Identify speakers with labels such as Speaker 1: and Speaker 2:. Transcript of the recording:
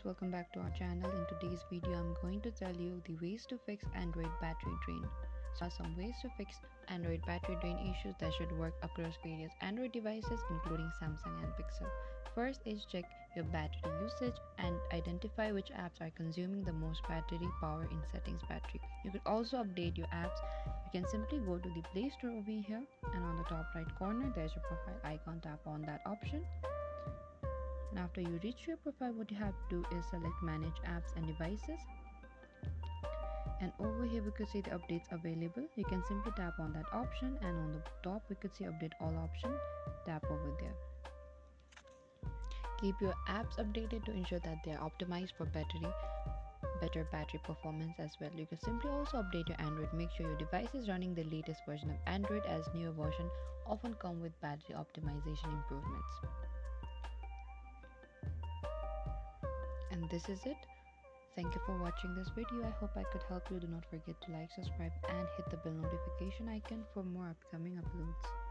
Speaker 1: welcome back to our channel. In today's video I'm going to tell you the ways to fix Android battery drain. So some ways to fix Android battery drain issues that should work across various Android devices including Samsung and Pixel. First is check your battery usage and identify which apps are consuming the most battery power in settings battery. You could also update your apps. You can simply go to the Play Store over here, and on the top right corner there's your profile icon. Tap on that option. And after you reach your profile, what you have to do is select manage apps and devices, and over here we could see the updates available. You can simply tap on that option, and on the top we could see update all option. Tap over there. Keep your apps updated to ensure that they are optimized for better battery performance as well. You can simply also update your Android. Make sure your device is running the latest version of Android, as newer version often come with battery optimization improvements. And this is it. Thank you for watching this video. I hope I could help you. Do not forget to like, subscribe and hit the bell notification icon for more upcoming uploads.